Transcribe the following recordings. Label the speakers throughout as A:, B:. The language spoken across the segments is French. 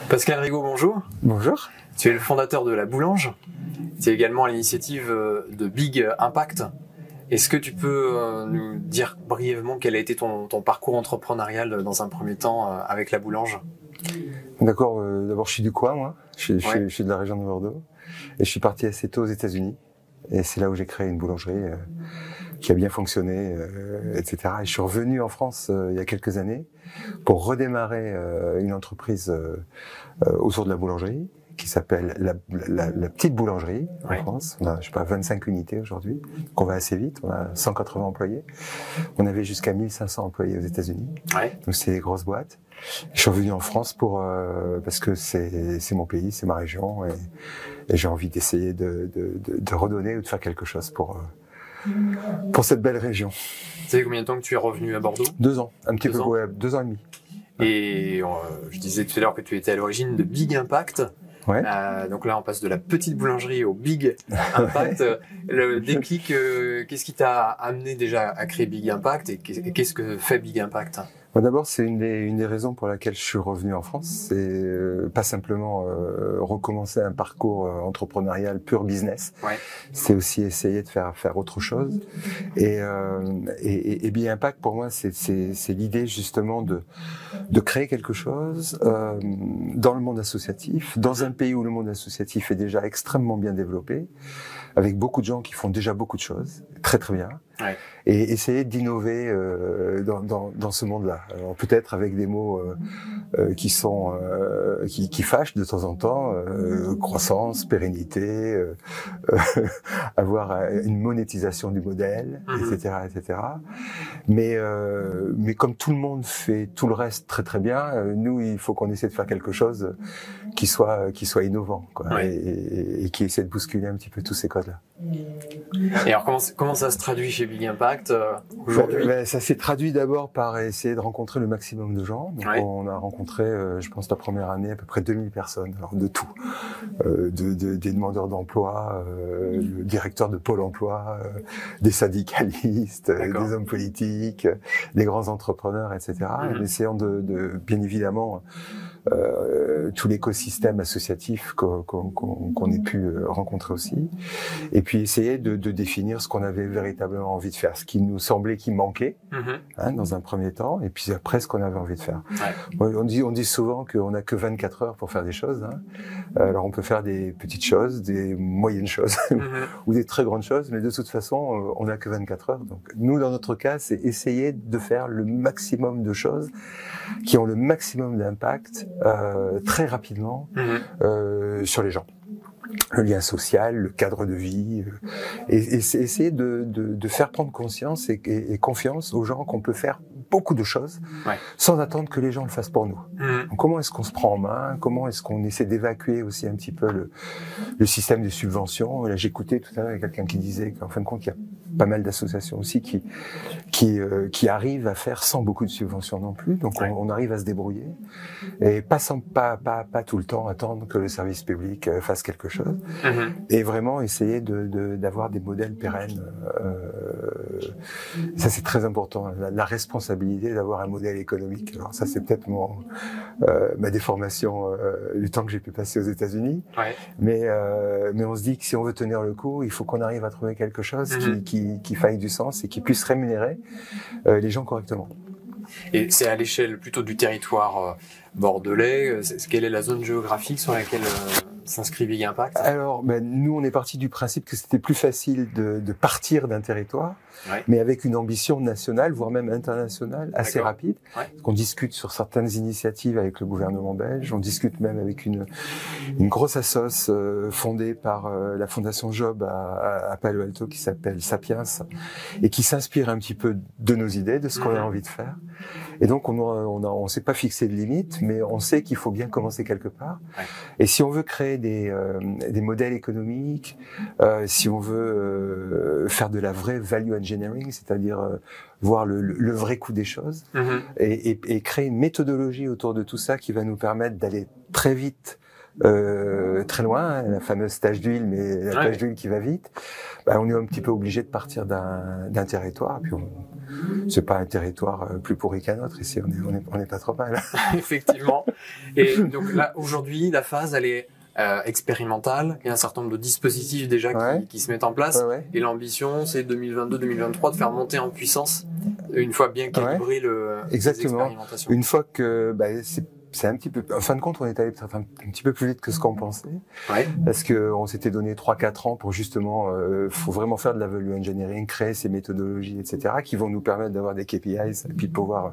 A: Pascal Rigaud, bonjour.
B: Bonjour.
A: Tu es le fondateur de La Boulange. Tu es également à l'initiative de Big Impact. Est-ce que tu peux nous dire brièvement quel a été ton parcours entrepreneurial dans un premier temps avec La Boulange?
B: D'accord, d'abord je suis du coin, moi. Je suis de la région de Bordeaux. Et je suis parti assez tôt aux États-Unis. Et c'est là où j'ai créé une boulangerie qui a bien fonctionné, etc. Et je suis revenu en France il y a quelques années pour redémarrer une entreprise autour de la boulangerie qui s'appelle la petite boulangerie en France. On a, je sais pas, 25 unités aujourd'hui, qu'on va assez vite. On a 180 employés. On avait jusqu'à 1500 employés aux États-Unis. Donc c'est des grosses boîtes. Je suis revenu en France parce que c'est mon pays, c'est ma région, et j'ai envie d'essayer de redonner ou de faire quelque chose pour cette belle région.
A: Ça fait combien de temps que tu es revenu à Bordeaux?
B: 2 ans, un petit peu, ouais, 2 ans et demi.
A: Et je disais tout à l'heure que tu étais à l'origine de Big Impact.
B: Ouais.
A: Donc là, on passe de la petite boulangerie au Big Impact. Le déclic, qu'est-ce qui t'a amené déjà à créer Big Impact et qu'est-ce que fait Big Impact?
B: Bon, d'abord, c'est une des raisons pour laquelle je suis revenu en France. C'est pas simplement recommencer un parcours entrepreneurial pur business. C'est aussi essayer de faire autre chose. Et Big Impact, pour moi, c'est l'idée justement de créer quelque chose dans le monde associatif, dans un pays où le monde associatif est déjà extrêmement bien développé, avec beaucoup de gens qui font déjà beaucoup de choses, très très bien, et essayer d'innover dans ce monde-là. Alors peut-être avec des mots qui fâchent de temps en temps, croissance, pérennité, avoir une monétisation du modèle, etc. Mais comme tout le monde fait tout le reste très très bien, nous il faut qu'on essaie de faire quelque chose qui soit innovant, quoi, et qui essaie de bousculer un petit peu tous ces codes-là.
A: Et alors comment ça se traduit chez Big Impact aujourd'hui?
B: Ça s'est traduit d'abord par essayer de rencontrer le maximum de gens. Donc on a rencontré, je pense la première année, à peu près 2000 personnes, alors de tout, des demandeurs d'emploi, le directeur de Pôle emploi, des syndicalistes, des hommes politiques, des grands entrepreneurs, etc. En essayant de bien évidemment tout l'écosystème associatif qu'on ait pu rencontrer aussi, et puis essayer de définir ce qu'on avait véritablement envie de faire, ce qui nous semblait qui manquait dans un premier temps, et puis après ce qu'on avait envie de faire. On dit souvent qu'on n'a que 24 heures pour faire des choses. Alors on peut faire des petites choses, des moyennes choses ou des très grandes choses, mais de toute façon on n'a que 24 heures. Donc nous, dans notre cas, c'est essayer de faire le maximum de choses qui ont le maximum d'impact très rapidement sur les gens. Le lien social, le cadre de vie, et c'est essayer de faire prendre conscience et confiance aux gens qu'on peut faire beaucoup de choses sans attendre que les gens le fassent pour nous. Donc, comment est-ce qu'on se prend en main? Comment est-ce qu'on essaie d'évacuer aussi un petit peu le système de subventions? Là, j'écoutais tout à l'heure quelqu'un qui disait qu'en fin de compte, il y a pas mal d'associations aussi qui arrivent à faire sans beaucoup de subventions non plus. Donc on arrive à se débrouiller et pas tout le temps attendre que le service public fasse quelque chose, et vraiment essayer d'avoir des modèles pérennes. Ça c'est très important, la responsabilité d'avoir un modèle économique. Alors ça c'est peut-être ma déformation du temps que j'ai pu passer aux États-Unis, mais on se dit que si on veut tenir le coup, il faut qu'on arrive à trouver quelque chose qui fasse du sens et qui puisse rémunérer les gens correctement.
A: Et c'est à l'échelle plutôt du territoire bordelais. Quelle est la zone géographique sur laquelle s'inscrit Big Impact? Alors,
B: nous, on est parti du principe que c'était plus facile de partir d'un territoire, mais avec une ambition nationale, voire même internationale, assez rapide. On discute sur certaines initiatives avec le gouvernement belge, on discute même avec une grosse assoce fondée par la Fondation Job à Palo Alto qui s'appelle Sapiens, et qui s'inspire un petit peu de nos idées, de ce qu'on a envie de faire. Et donc, on s'est pas fixé de limite, mais on sait qu'il faut bien commencer quelque part. Et si on veut créer des modèles économiques, si on veut faire de la vraie value engineering, c'est-à-dire voir le vrai coût des choses, et créer une méthodologie autour de tout ça qui va nous permettre d'aller très vite très loin, hein, la fameuse tache d'huile, mais la tache d'huile qui va vite, bah, on est un petit peu obligé de partir d'un territoire. Puis c'est pas un territoire plus pourri qu'un autre. Ici, on est pas trop mal.
A: Effectivement. Et donc là, aujourd'hui, la phase, elle est expérimentale. Il y a un certain nombre de dispositifs déjà qui se mettent en place. Et l'ambition, c'est 2022-2023 de faire monter en puissance une fois bien calibré
B: Exactement. Une fois que c'est un petit peu, en fin de compte, on est allé peut-être un petit peu plus vite que ce qu'on pensait. Parce que on s'était donné 3-4 ans pour justement, faut vraiment faire de la value engineering, créer ces méthodologies, etc., qui vont nous permettre d'avoir des KPIs et puis de pouvoir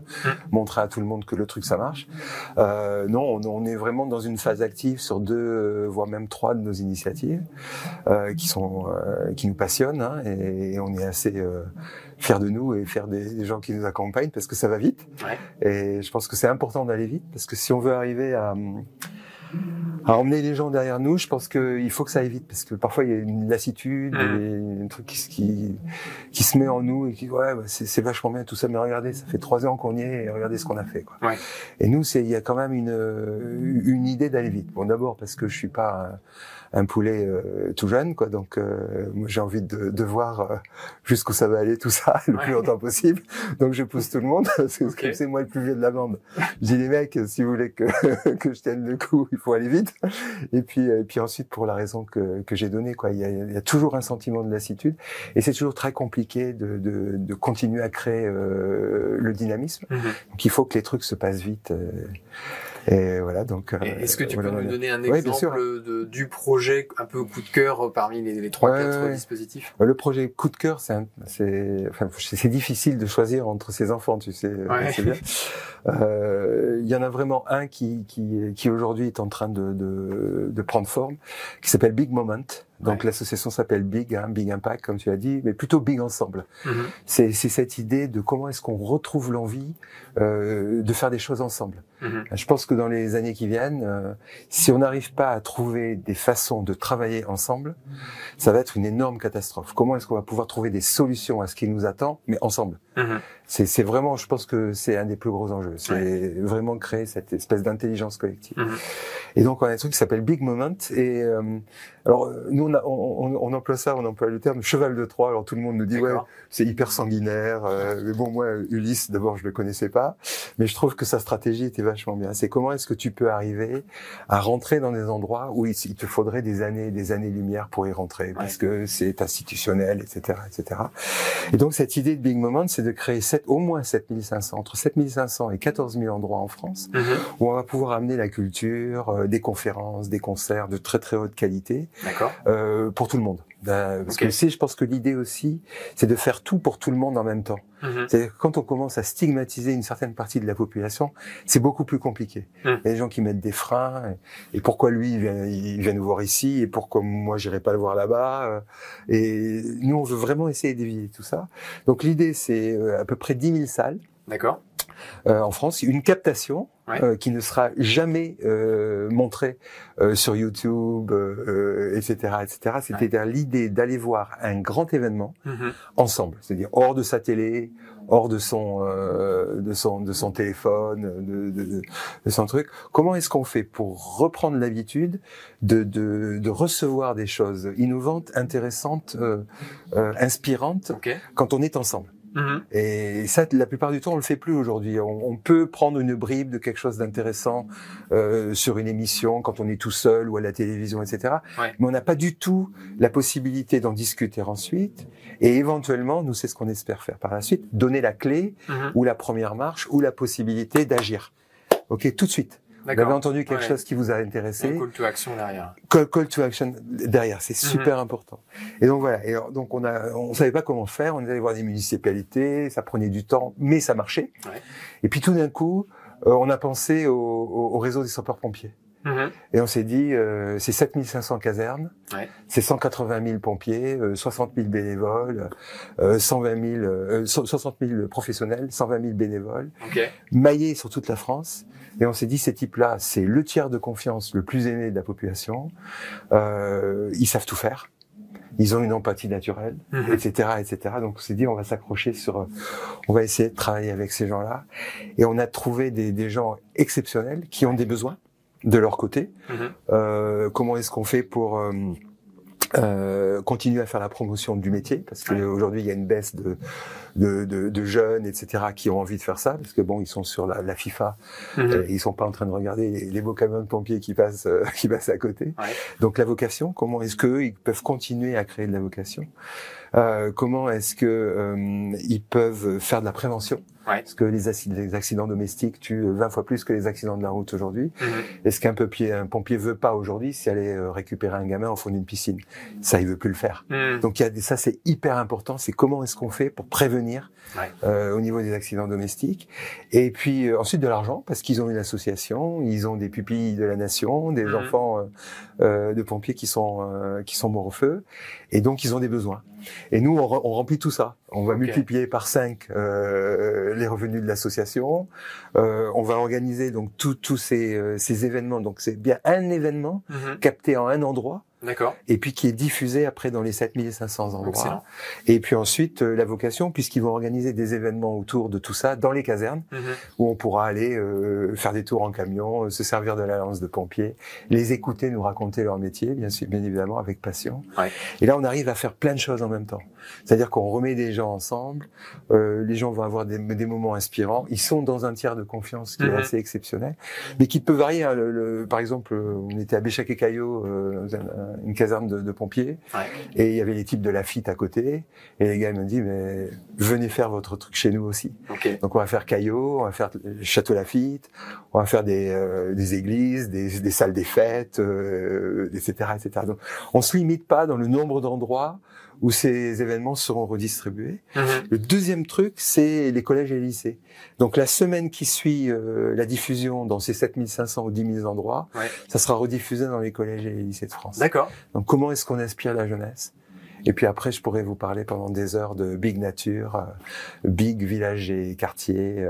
B: montrer à tout le monde que le truc, ça marche. Non, on est vraiment dans une phase active sur 2, voire même 3 de nos initiatives, qui nous passionnent, hein, et on est assez, fiers de nous et fiers des gens qui nous accompagnent parce que ça va vite. Et je pense que c'est important d'aller vite parce que si on veut arriver à emmener les gens derrière nous, je pense qu'il faut que ça aille vite parce que parfois il y a une lassitude et un truc qui se met en nous et qui c'est vachement bien tout ça, mais regardez, ça fait 3 ans qu'on y est et regardez ce qu'on a fait, quoi. Et nous, il y a quand même une idée d'aller vite. Bon, d'abord parce que je suis pas un poulet tout jeune, quoi. Donc moi j'ai envie de voir jusqu'où ça va aller tout ça le plus longtemps possible. Donc je pousse tout le monde parce que c'est moi le plus vieux de la bande. Je dis les mecs, si vous voulez que je tienne le coup, il faut aller vite. Et puis ensuite pour la raison que j'ai donnée, quoi. Il y a toujours un sentiment de lassitude et c'est toujours très compliqué de continuer à créer le dynamisme. Donc il faut que les trucs se passent vite. Et voilà, donc.
A: Est-ce que tu peux nous donner un exemple du projet un peu coup de cœur parmi les 3-4 dispositifs?
B: Le projet coup de cœur, c'est difficile de choisir entre ses enfants, tu sais. C'est bien. Il y en a vraiment un qui aujourd'hui est en train de prendre forme, qui s'appelle Big Moment. Donc l'association s'appelle Big, Big Impact, comme tu as dit, mais plutôt Big Ensemble. C'est cette idée de comment est-ce qu'on retrouve l'envie de faire des choses ensemble. Je pense que dans les années qui viennent, si on n'arrive pas à trouver des façons de travailler ensemble, ça va être une énorme catastrophe. Comment est-ce qu'on va pouvoir trouver des solutions à ce qui nous attend, mais ensemble? C'est vraiment, je pense que c'est un des plus gros enjeux. C'est vraiment créer cette espèce d'intelligence collective. Et donc on a un truc qui s'appelle Big Moment. Et alors nous on emploie ça, on emploie le terme cheval de Troie. Alors tout le monde nous dit c'est hyper sanguinaire. Mais bon, moi Ulysse, d'abord je le connaissais pas, mais je trouve que sa stratégie était vachement bien. C'est comment est-ce que tu peux arriver à rentrer dans des endroits où il te faudrait des années-lumière pour y rentrer, parce que c'est institutionnel, etc., etc. Et donc cette idée de Big Moment, c'est de créer au moins 7500, entre 7500 et 14 000 endroits en France, où on va pouvoir amener la culture, des conférences, des concerts de très très haute qualité, pour tout le monde. Parce que je pense que l'idée aussi, c'est de faire tout pour tout le monde en même temps. C'est-à-dire que quand on commence à stigmatiser une certaine partie de la population, c'est beaucoup plus compliqué. Il y a des gens qui mettent des freins, et pourquoi lui, il vient nous voir ici, et pourquoi moi, j'irai pas le voir là-bas. Et nous, on veut vraiment essayer d'éviter tout ça. Donc l'idée, c'est à peu près 10 000 salles. En France, une captation qui ne sera jamais montrée sur YouTube, etc., etc. C'est-à-dire l'idée d'aller voir un grand événement ensemble, c'est-à-dire hors de sa télé, hors de son téléphone, de son truc. Comment est-ce qu'on fait pour reprendre l'habitude de recevoir des choses innovantes, intéressantes, inspirantes quand on est ensemble? Et ça, la plupart du temps, on le fait plus aujourd'hui. On peut prendre une bribe de quelque chose d'intéressant sur une émission quand on est tout seul ou à la télévision, etc. Mais on n'a pas du tout la possibilité d'en discuter ensuite. Et éventuellement, nous, c'est ce qu'on espère faire par la suite, donner la clé ou la première marche ou la possibilité d'agir. Tout de suite. Vous avez entendu quelque chose qui vous a intéressé.
A: Un call to action derrière.
B: Call to action derrière, c'est super important. Et donc voilà. Et donc on savait pas comment faire. On est allé voir des municipalités, ça prenait du temps, mais ça marchait. Et puis tout d'un coup, on a pensé au réseau des sapeurs-pompiers. Et on s'est dit, c'est 7500 casernes, c'est 180 000 pompiers, 60 000 bénévoles, 60 000 professionnels, 120 000 bénévoles, maillés sur toute la France. Et on s'est dit, ces types-là, c'est le tiers de confiance le plus aimé de la population. Ils savent tout faire. Ils ont une empathie naturelle, etc., etc. Donc on s'est dit, on va s'accrocher on va essayer de travailler avec ces gens-là. Et on a trouvé des gens exceptionnels qui ont des besoins. de leur côté. Comment est-ce qu'on fait pour continuer à faire la promotion du métier, parce qu'aujourd'hui il y a une baisse de jeunes, etc., qui ont envie de faire ça, parce que bon, ils sont sur la FIFA, ils sont pas en train de regarder les beaux camions de pompiers qui passent à côté. Donc la vocation, comment est-ce qu'ils peuvent continuer à créer de la vocation? Comment est-ce que ils peuvent faire de la prévention? Parce que les accidents domestiques tuent 20 fois plus que les accidents de la route aujourd'hui. Est-ce qu'un pompier veut pas aujourd'hui si aller récupérer un gamin au fond d'une piscine? Ça, il veut plus le faire. Donc ça, c'est hyper important. C'est comment est-ce qu'on fait pour prévenir au niveau des accidents domestiques. Et puis ensuite de l'argent, parce qu'ils ont une association, ils ont des pupilles de la nation, des enfants de pompiers qui sont morts au feu, et donc ils ont des besoins. Et nous, on remplit tout ça. On va multiplier par 5 les revenus de l'association. On va organiser donc tous ces événements. Donc c'est bien un événement capté en un endroit.
A: D'accord.
B: Et puis qui est diffusé après dans les 7500 endroits.
A: Excellent.
B: Et puis ensuite la vocation, puisqu'ils vont organiser des événements autour de tout ça dans les casernes, où on pourra aller faire des tours en camion, se servir de la lance de pompiers, les écouter nous raconter leur métier, bien évidemment avec passion. Et là on arrive à faire plein de choses en même temps. C'est-à-dire qu'on remet des gens ensemble, les gens vont avoir des moments inspirants, ils sont dans un tiers de confiance qui est assez exceptionnel, mais qui peut varier. Hein, par exemple, on était à Béchac-et-Caillaux, une caserne de pompiers, et il y avait les types de Lafitte à côté, et les gars m'ont dit mais venez faire votre truc chez nous aussi. Donc on va faire Caillaux, on va faire Château Lafitte, on va faire des églises, des salles des fêtes, etc., etc. Donc on se limite pas dans le nombre d'endroits où ces événements seront redistribués. Le deuxième truc, c'est les collèges et les lycées. Donc la semaine qui suit la diffusion dans ces 7500 ou 10 000 endroits, ça sera rediffusé dans les collèges et les lycées de France.
A: D'accord.
B: Donc comment est-ce qu'on inspire la jeunesse? Et puis après, je pourrais vous parler pendant des heures de Big Nature, Big Village et Quartier,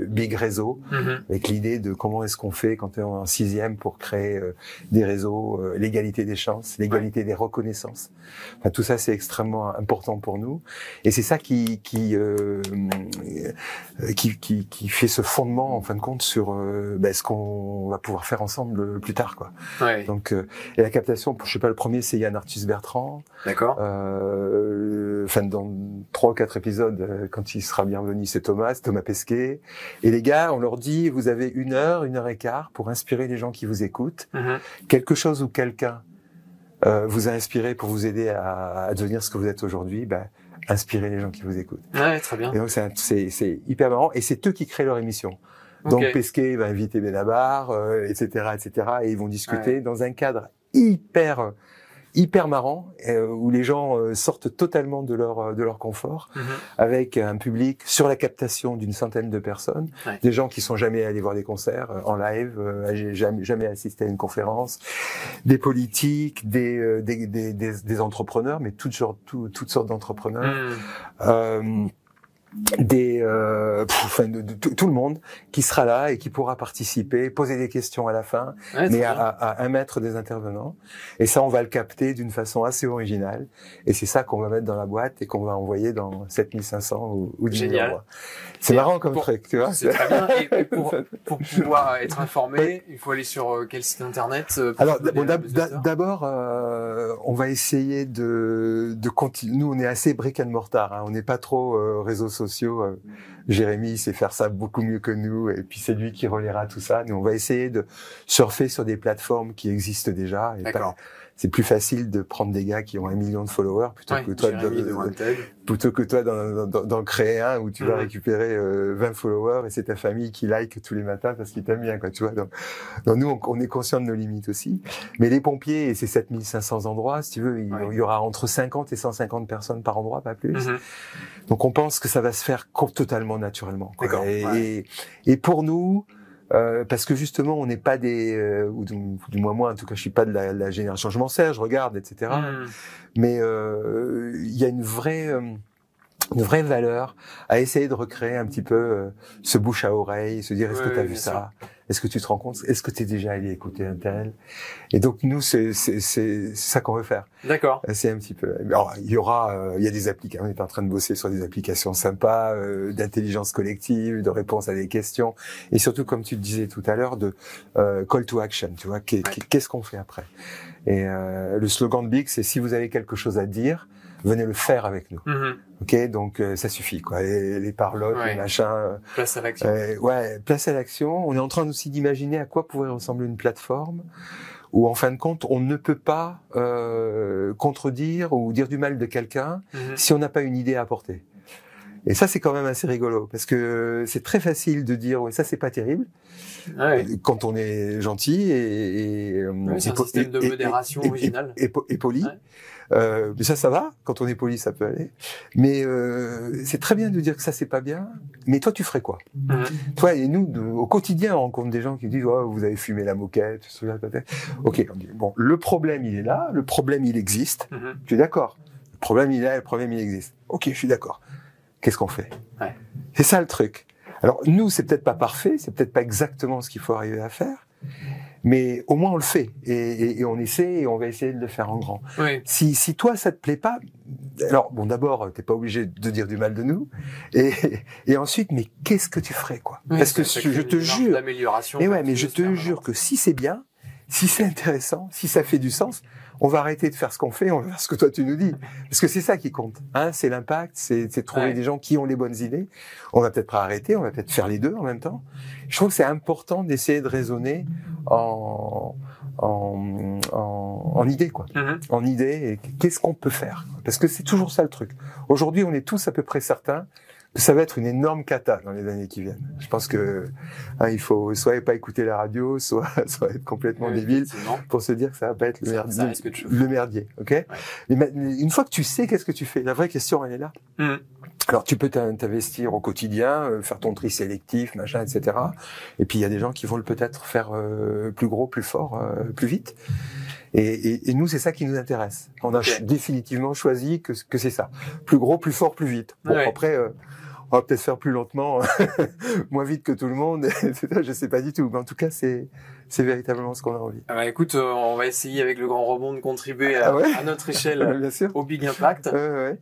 B: Big Réseau, avec l'idée de comment est-ce qu'on fait quand on est en 6e pour créer des réseaux, l'égalité des chances, l'égalité des reconnaissances. Enfin, tout ça, c'est extrêmement important pour nous. Et c'est ça qui fait ce fondement, en fin de compte, sur ce qu'on va pouvoir faire ensemble plus tard, quoi. Donc, et la captation, je sais pas, le premier, c'est Yann Arthus Bertrand.
A: D'accord.
B: Dans 3 ou 4 épisodes, quand il sera bienvenu, c'est Thomas Pesquet. Et les gars, on leur dit, vous avez 1 heure, 1 heure et quart pour inspirer les gens qui vous écoutent. Quelque chose ou quelqu'un vous a inspiré pour vous aider à devenir ce que vous êtes aujourd'hui, inspirez les gens qui vous écoutent.
A: Très bien.
B: Et donc c'est hyper marrant, et c'est eux qui créent leur émission. Donc Pesquet va inviter Benabar, etc., et ils vont discuter dans un cadre hyper marrant, où les gens sortent totalement de leur confort, avec un public sur la captation d'une centaine de personnes, des gens qui sont jamais allés voir des concerts en live, jamais assisté à une conférence, des politiques, des entrepreneurs, mais toutes sortes d'entrepreneurs. Tout le monde qui sera là et qui pourra participer, poser des questions à la fin, mais à 1 mètre des intervenants. Et ça, on va le capter d'une façon assez originale. Et c'est ça qu'on va mettre dans la boîte et qu'on va envoyer dans 7500 ou 10 000 endroits. C'est marrant comme truc, tu vois.
A: C'est très bien. Et pour pouvoir être informé, il faut aller sur quel site internet?
B: Alors, d'abord, on va essayer de continuer. Nous, on est assez brick and mortar, hein. On n'est pas trop réseaux sociaux. Jérémy sait faire ça beaucoup mieux que nous, et puis c'est lui qui relaiera tout ça. Nous, on va essayer de surfer sur des plateformes qui existent déjà. C'est plus facile de prendre des gars qui ont 1 million de followers plutôt que toi d'en créer un où tu vas récupérer 20 followers et c'est ta famille qui like tous les matins parce qu'ils t'aiment bien, quoi, tu vois. Donc nous, on est conscient de nos limites aussi. Mais les pompiers, et ces 7500 endroits, si tu veux, il y aura entre 50 et 150 personnes par endroit, pas plus. Donc on pense que ça va se faire totalement naturellement, quoi. Et pour nous, parce que justement, on n'est pas ou du moins moi, en tout cas, je suis pas de la génération. Je m'en sers, je regarde, etc. Mais il y a une vraie valeur à essayer de recréer un petit peu ce bouche à oreille, se dire est-ce que tu as vu ça, Est-ce que tu te rends compte? Est-ce que tu es déjà allé écouter un tel? Et donc nous, c'est ça qu'on veut faire.
A: D'accord.
B: C'est un petit peu. Alors, il y a des applications. On est en train de bosser sur des applications sympas, d'intelligence collective, de réponse à des questions, et surtout, comme tu le disais tout à l'heure, de call to action. Tu vois, qu'est-ce qu'on fait après? Et le slogan de Big, c'est si vous avez quelque chose à dire, venez le faire avec nous. Ok, donc ça suffit quoi. Les parlottes, les machins.
A: Place à l'action.
B: Place à l'action. On est en train aussi d'imaginer à quoi pourrait ressembler une plateforme où, en fin de compte, on ne peut pas contredire ou dire du mal de quelqu'un si on n'a pas une idée à apporter. Et ça, c'est quand même assez rigolo, parce que c'est très facile de dire ouais, ça c'est pas terrible quand on est gentil
A: c'est un système de modération original
B: et poli. Mais ça va. Quand on est poli, ça peut aller. Mais c'est très bien de dire que ça c'est pas bien. Mais toi, tu ferais quoi? Toi et nous, au quotidien, on rencontre des gens qui disent oh, vous avez fumé la moquette. Ok. On dit, bon, le problème il est là. Le problème il existe. Tu es d'accord? Le problème il est là. Le problème il existe. Ok, je suis d'accord. Qu'est-ce qu'on fait? C'est ça le truc. Alors nous, c'est peut-être pas parfait, c'est peut-être pas exactement ce qu'il faut arriver à faire, mais au moins on le fait et on essaie et on va essayer de le faire en grand. Si toi ça te plaît pas, alors bon d'abord t'es pas obligé de dire du mal de nous et ensuite mais qu'est-ce que tu ferais quoi? Parce que je te jure, mais je te jure que si c'est bien, si c'est intéressant, si ça fait du sens, on va arrêter de faire ce qu'on fait, on va faire ce que toi tu nous dis. Parce que c'est ça qui compte. Hein, c'est l'impact, c'est trouver des gens qui ont les bonnes idées. On va peut-être pas arrêter, on va peut-être faire les deux en même temps. Je trouve que c'est important d'essayer de raisonner en idées, quoi. En idées, et qu'est-ce qu'on peut faire? Parce que c'est toujours ça le truc. Aujourd'hui, on est tous à peu près certains que ça va être une énorme cata dans les années qui viennent. Je pense que il faut soit pas écouter la radio, soit être complètement débile pour se dire que ça va pas être le merdier. Ok. Mais une fois que tu sais qu'est-ce que tu fais, la vraie question elle est là. Alors tu peux t'investir au quotidien, faire ton tri sélectif, machin, etc. Et puis il y a des gens qui vont peut-être faire plus gros, plus fort, plus vite. Et nous, c'est ça qui nous intéresse. On a définitivement choisi que c'est ça. Plus gros, plus fort, plus vite. Bon, après, on va peut-être faire plus lentement, moins vite que tout le monde. Je sais pas du tout. Mais en tout cas, c'est véritablement ce qu'on a envie.
A: Écoute, on va essayer avec le Grand Rebond de contribuer à notre échelle
B: bien sûr.
A: au Big Impact.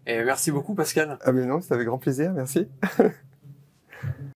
A: Et merci beaucoup, Pascal.
B: Mais non, c'était avec grand plaisir. Merci.